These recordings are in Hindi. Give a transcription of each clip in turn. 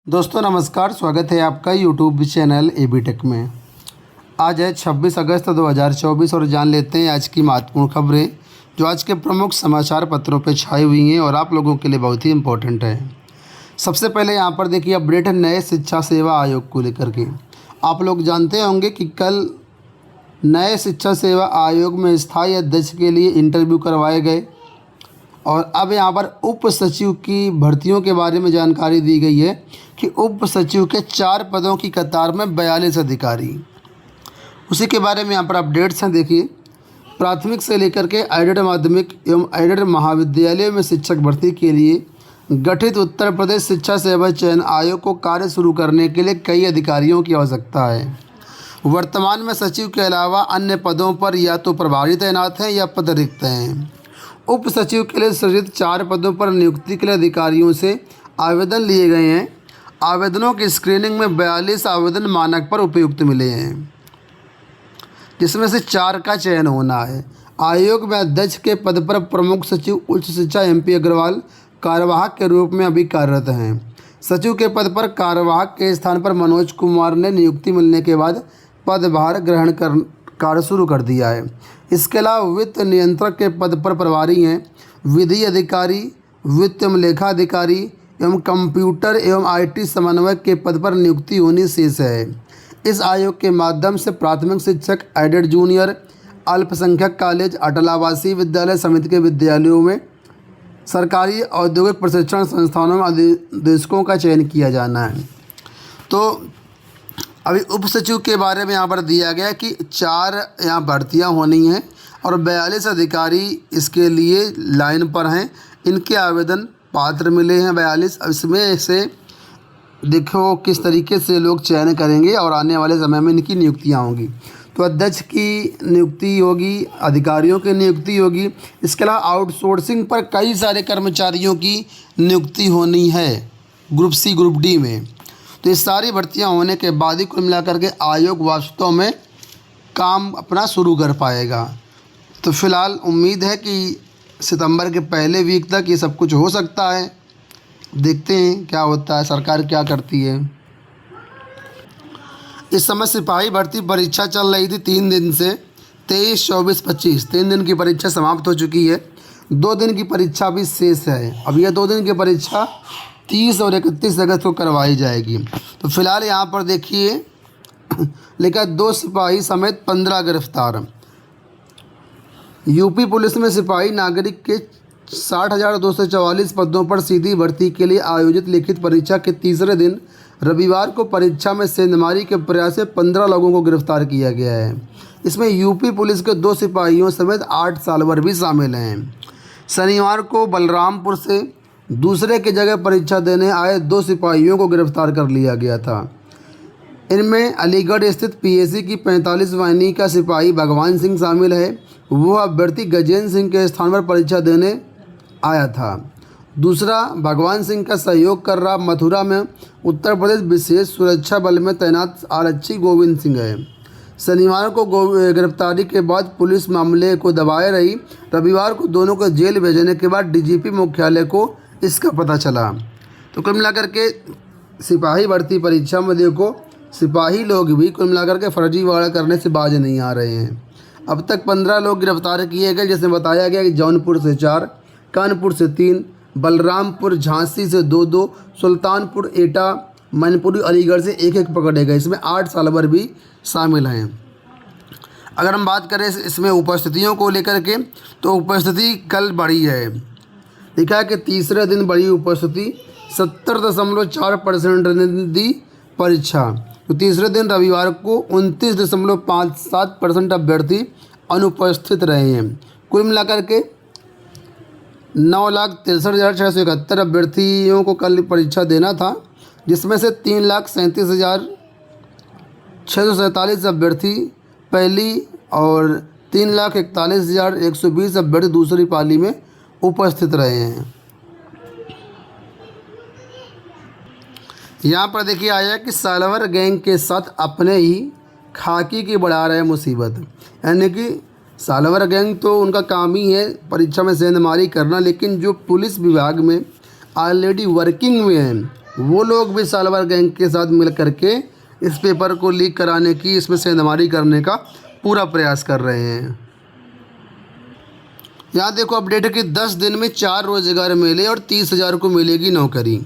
दोस्तों नमस्कार, स्वागत है आपका यूट्यूब चैनल एबी टेक में। आज है 26 अगस्त 2024 और जान लेते हैं आज की महत्वपूर्ण खबरें जो आज के प्रमुख समाचार पत्रों पर छाई हुई हैं और आप लोगों के लिए बहुत ही इम्पोर्टेंट है। सबसे पहले यहाँ पर देखिए अपडेट है नए शिक्षा सेवा आयोग को लेकर के। आप लोग जानते होंगे कि कल नए शिक्षा सेवा आयोग में स्थायी अध्यक्ष के लिए इंटरव्यू करवाए गए और अब यहाँ पर उप सचिव की भर्तियों के बारे में जानकारी दी गई है कि उप सचिव के 4 पदों की कतार में 42 अधिकारी। उसी के बारे में यहाँ पर अपडेट्स हैं। देखिए प्राथमिक से लेकर के एडेड माध्यमिक एवं एडेड महाविद्यालयों में शिक्षक भर्ती के लिए गठित उत्तर प्रदेश शिक्षा सेवा चयन आयोग को कार्य शुरू करने के लिए कई अधिकारियों की आवश्यकता है। वर्तमान में सचिव के अलावा अन्य पदों पर या तो प्रभारी तैनात हैं या पद रिक्त हैं। उप सचिव के लिए सृजित 4 पदों पर नियुक्ति के लिए अधिकारियों से आवेदन लिए गए हैं। आवेदनों की स्क्रीनिंग में 42 आवेदन मानक पर उपयुक्त मिले हैं, जिसमें से 4 का चयन होना है। आयोग में अध्यक्ष के पद पर प्रमुख सचिव उच्च शिक्षा MP अग्रवाल कार्यवाहक के रूप में अभी कार्यरत हैं। सचिव के पद पर कार्यवाहक के स्थान पर मनोज कुमार ने नियुक्ति मिलने के बाद पदभार ग्रहण कर कार्य शुरू कर दिया है। इसके अलावा वित्त नियंत्रक के पद पर प्रभारी हैं विधि अधिकारी, वित्त एवं लेखा अधिकारी एवं कंप्यूटर एवं IT समन्वयक के पद पर नियुक्ति होनी शेष है। इस आयोग के माध्यम से प्राथमिक शिक्षक, एडेड जूनियर, अल्पसंख्यक कॉलेज, अटल आवासीय विद्यालय समिति के विद्यालयों में सरकारी औद्योगिक प्रशिक्षण संस्थानों में अधीक्षकों का चयन किया जाना है। तो अभी उप सचिव के बारे में यहाँ पर दिया गया कि 4 यहाँ भर्तियाँ होनी हैं और 42 अधिकारी इसके लिए लाइन पर हैं। इनके आवेदन पात्र मिले हैं 42। अब इसमें से देखो किस तरीके से लोग चयन करेंगे और आने वाले समय में इनकी नियुक्तियाँ होंगी। तो अध्यक्ष की नियुक्ति होगी, अधिकारियों की नियुक्ति होगी। इसके अलावा आउटसोर्सिंग पर कई सारे कर्मचारियों की नियुक्ति होनी है ग्रुप C ग्रुप D में। तो ये सारी भर्तियां होने के बाद ही कुल मिलाकर के आयोग वास्तव में काम अपना शुरू कर पाएगा। तो फिलहाल उम्मीद है कि सितंबर के पहले वीक तक ये सब कुछ हो सकता है। देखते हैं क्या होता है, सरकार क्या करती है। इस समय सिपाही भर्ती परीक्षा चल रही थी 3 दिन से, 23, 24, 25 3 दिन की परीक्षा समाप्त हो चुकी है। 2 दिन की परीक्षा भी शेष है। अब यह 2 दिन की परीक्षा 30 और 31 अगस्त को करवाई जाएगी। तो फिलहाल यहाँ पर देखिए लिखा 2 सिपाही समेत 15 गिरफ्तार। यूपी पुलिस में सिपाही नागरिक के 60,244 पदों पर सीधी भर्ती के लिए आयोजित लिखित परीक्षा के तीसरे दिन रविवार को परीक्षा में सेंधमारी के प्रयास से 15 लोगों को गिरफ्तार किया गया है। इसमें यूपी पुलिस के 2 सिपाहियों समेत 8 साल भर भी शामिल हैं। शनिवार को बलरामपुर से दूसरे की जगह परीक्षा देने आए 2 सिपाहियों को गिरफ्तार कर लिया गया था। इनमें अलीगढ़ स्थित PAC की 45 वाहिनी का सिपाही भगवान सिंह शामिल है। वह अभ्यर्थी गजेंद्र सिंह के स्थान पर परीक्षा देने आया था। दूसरा भगवान सिंह का सहयोग कर रहा मथुरा में उत्तर प्रदेश विशेष सुरक्षा बल में तैनात आरक्षी गोविंद सिंह है। शनिवार को गिरफ्तारी के बाद पुलिस मामले को दबाए रही। रविवार को दोनों को जेल भेजने के बाद DGP मुख्यालय को इसका पता चला। तो कुल मिलाकर के सिपाही भर्ती परीक्षा में देखो सिपाही लोग भी कुल मिलाकर के फर्जीवाड़ा करने से बाज नहीं आ रहे हैं। अब तक 15 लोग गिरफ्तार किए गए, जैसे बताया गया कि जौनपुर से 4, कानपुर से 3, बलरामपुर झांसी से 2, सुल्तानपुर एटा, मैनपुरी अलीगढ़ से 1 पकड़े गए। इसमें 8 साल भर भी शामिल हैं। अगर हम बात करें इसमें उपस्थितियों को लेकर के, तो उपस्थिति कल बढ़ी है। लिखा है कि तीसरे दिन बढ़ी उपस्थिति 70.4% दी परीक्षा। तो तीसरे दिन रविवार को 29.57% अभ्यर्थी अनुपस्थित रहे हैं। कुल मिलाकर के 9,63,671 अभ्यर्थियों को कल परीक्षा देना था, जिसमें से 3,37,647 अभ्यर्थी पहली और 3,41,120 अभ्यर्थी दूसरी पाली में उपस्थित रहे हैं। यहाँ पर देखिए आया कि सालवर गैंग के साथ अपने ही खाकी की बढ़ा रहे मुसीबत। यानी कि सालवर गैंग तो उनका काम ही है परीक्षा में सेंधमारी करना, लेकिन जो पुलिस विभाग में ऑलरेडी वर्किंग में हैं वो लोग भी सालवार गैंग के साथ मिल करके इस पेपर को लीक कराने की, इसमें सेंधमारी करने का पूरा प्रयास कर रहे हैं। यहाँ देखो अपडेट है कि 10 दिन में 4 रोजगार मेले और 30,000 को मिलेगी नौकरी।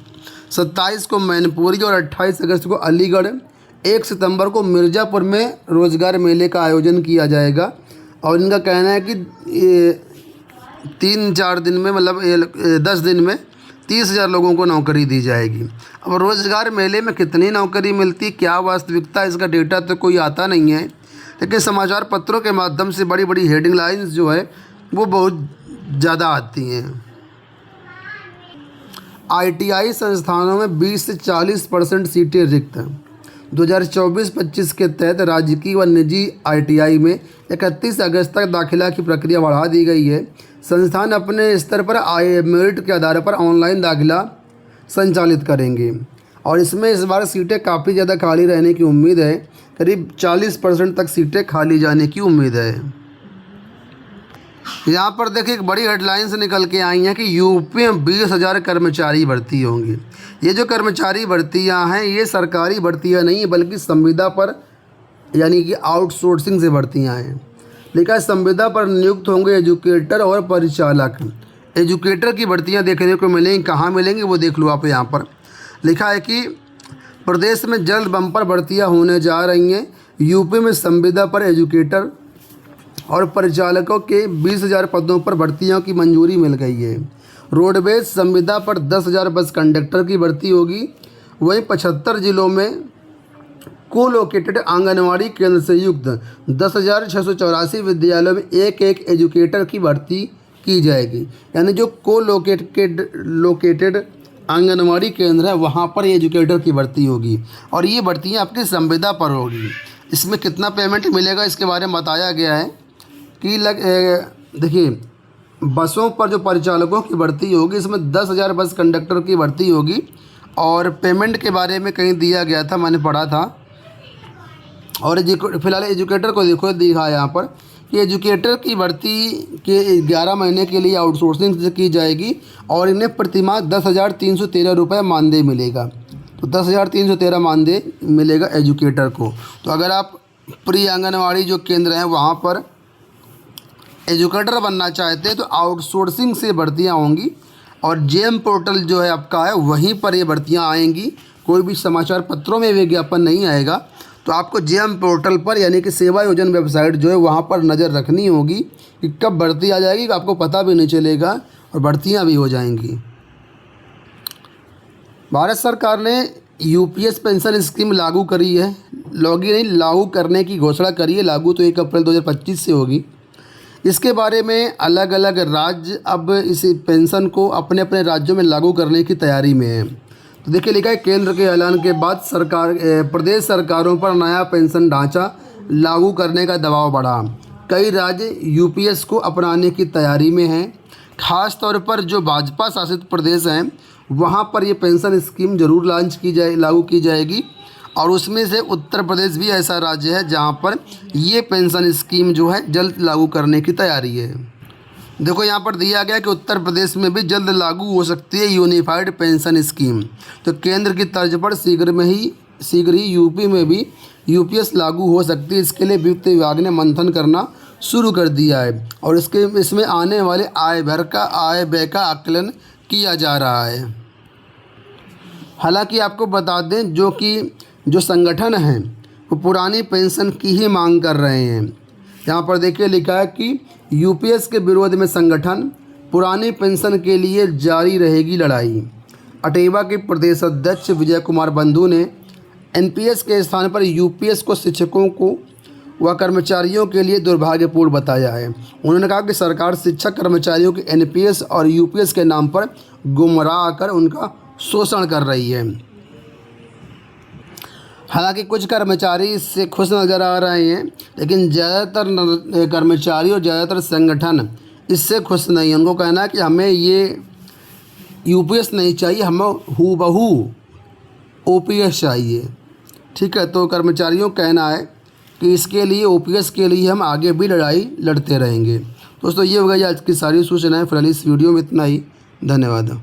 27 को मैनपुरी और 28 अगस्त को अलीगढ़, 1 सितंबर को मिर्ज़ापुर में रोजगार मेले का आयोजन किया जाएगा। और इनका कहना है कि 3-4 दिन में, मतलब 10 दिन में 30,000 लोगों को नौकरी दी जाएगी। अब रोज़गार मेले में कितनी नौकरी मिलती, क्या वास्तविकता, इसका डेटा तो कोई आता नहीं है, लेकिन समाचार पत्रों के माध्यम से बड़ी बड़ी हेडिंग लाइंस जो है वो बहुत ज़्यादा आती हैं। ITI संस्थानों में 20 से 40% सीटें रिक्त हैं। 2024-25 के तहत राजकीय व निजी ITI में 31 अगस्त तक दाखिला की प्रक्रिया बढ़ा दी गई है। संस्थान अपने स्तर पर मेरिट के आधार पर ऑनलाइन दाखिला संचालित करेंगे और इसमें इस बार सीटें काफ़ी ज़्यादा खाली रहने की उम्मीद है। करीब 40% तक सीटें खाली जाने की उम्मीद है। यहाँ पर देखिए एक बड़ी हेडलाइंस निकल के आई हैं कि यूपी में 20,000 कर्मचारी भर्ती होंगी। ये जो कर्मचारी भर्तियाँ हैं ये सरकारी भर्तियाँ नहीं है, बल्कि संविदा पर यानी कि आउटसोर्सिंग से भर्तियाँ हैं। लिखा है संविदा पर नियुक्त होंगे एजुकेटर और परिचालक। एजुकेटर की भर्तियाँ देखने को मिलेंगी, कहाँ मिलेंगी वो देख लो आप। यहाँ पर लिखा है कि प्रदेश में जल्द बम्पर भर्तियाँ होने जा रही हैं। यूपी में संविदा पर एजुकेटर और परिचालकों के 20,000 पदों पर भर्तियों की मंजूरी मिल गई है। रोडवेज संविदा पर 10,000 बस कंडक्टर की भर्ती होगी। वहीं 75 जिलों में कोलोकेटेड आंगनवाड़ी केंद्र से युक्त 10,684 विद्यालयों में एक एजुकेटर की भर्ती की जाएगी। यानी जो लोकेटेड आंगनवाड़ी केंद्र है वहाँ पर एजुकेटर की भर्ती होगी और ये भर्तियाँ आपकी संविदा पर होगी। इसमें कितना पेमेंट मिलेगा इसके बारे में बताया गया है कि देखिए बसों पर जो परिचालकों की भर्ती होगी इसमें 10,000 बस कंडक्टर की भर्ती होगी और पेमेंट के बारे में कहीं दिया गया था, मैंने पढ़ा था। और फिलहाल एजुकेटर को देखो दिखा यहाँ पर कि एजुकेटर की भर्ती के 11 महीने के लिए आउटसोर्सिंग से की जाएगी और इन्हें प्रतिमाह 10,313 रुपये मानदेय मिलेगा। तो 10,313 मानदेय मिलेगा एजुकेटर को। तो अगर आप प्री आंगनवाड़ी जो केंद्र हैं वहाँ पर एजुकेटर बनना चाहते हैं तो आउटसोर्सिंग से भर्तियां होंगी और जेएम पोर्टल जो है आपका है वहीं पर ये भर्तियां आएंगी। कोई भी समाचार पत्रों में विज्ञापन नहीं आएगा। तो आपको जेएम पोर्टल पर यानी कि सेवा योजना वेबसाइट जो है वहाँ पर नज़र रखनी होगी कि कब भर्ती आ जाएगी, आपको पता भी नहीं चलेगा और भर्तियाँ भी हो जाएंगी। भारत सरकार ने यूपीएस पेंशन स्कीम लागू करी है। लागू करने की घोषणा करी है। लागू तो 1 अप्रैल 2025 से होगी। इसके बारे में अलग अलग राज्य अब इस पेंशन को अपने अपने राज्यों में लागू करने की तैयारी में है। तो देखिए लिखा है केंद्र के ऐलान के बाद प्रदेश सरकारों पर नया पेंशन ढांचा लागू करने का दबाव बढ़ा। कई राज्य यूपीएस को अपनाने की तैयारी में हैं। खास तौर पर जो भाजपा शासित प्रदेश हैं वहाँ पर ये पेंशन स्कीम ज़रूर लागू की जाएगी और उसमें से उत्तर प्रदेश भी ऐसा राज्य है जहाँ पर ये पेंशन स्कीम जो है जल्द लागू करने की तैयारी है। देखो यहाँ पर दिया गया कि उत्तर प्रदेश में भी जल्द लागू हो सकती है यूनिफाइड पेंशन स्कीम। तो केंद्र की तर्ज पर शीघ्र ही यूपी में भी यूपीएस लागू हो सकती है। इसके लिए वित्त विभाग ने मंथन करना शुरू कर दिया है और इसमें आने वाले आय व्यय का आकलन किया जा रहा है। हालांकि आपको बता दें जो संगठन हैं वो पुरानी पेंशन की ही मांग कर रहे हैं। यहाँ पर देखिए लिखा है कि यूपीएस के विरोध में संगठन पुरानी पेंशन के लिए जारी रहेगी लड़ाई। अटेवा के प्रदेश अध्यक्ष विजय कुमार बंधु ने एनपीएस के स्थान पर यूपीएस को शिक्षकों को व कर्मचारियों के लिए दुर्भाग्यपूर्ण बताया है। उन्होंने कहा कि सरकार शिक्षक कर्मचारियों के एनपीएस और यूपीएस के नाम पर गुमराह कर उनका शोषण कर रही है। हालांकि कुछ कर्मचारी इससे खुश नज़र आ रहे हैं, लेकिन ज़्यादातर कर्मचारी और ज़्यादातर संगठन इससे खुश नहीं है। उनको कहना है कि हमें ये यूपीएस नहीं चाहिए, हमें हूबहू ओपीएस चाहिए। ठीक है, तो कर्मचारियों का कहना है कि इसके लिए ओपीएस के लिए हम आगे भी लड़ाई लड़ते रहेंगे। दोस्तों ये हो गई आज की सारी सूचनाएं। फिलहाल इस वीडियो में इतना ही। धन्यवाद।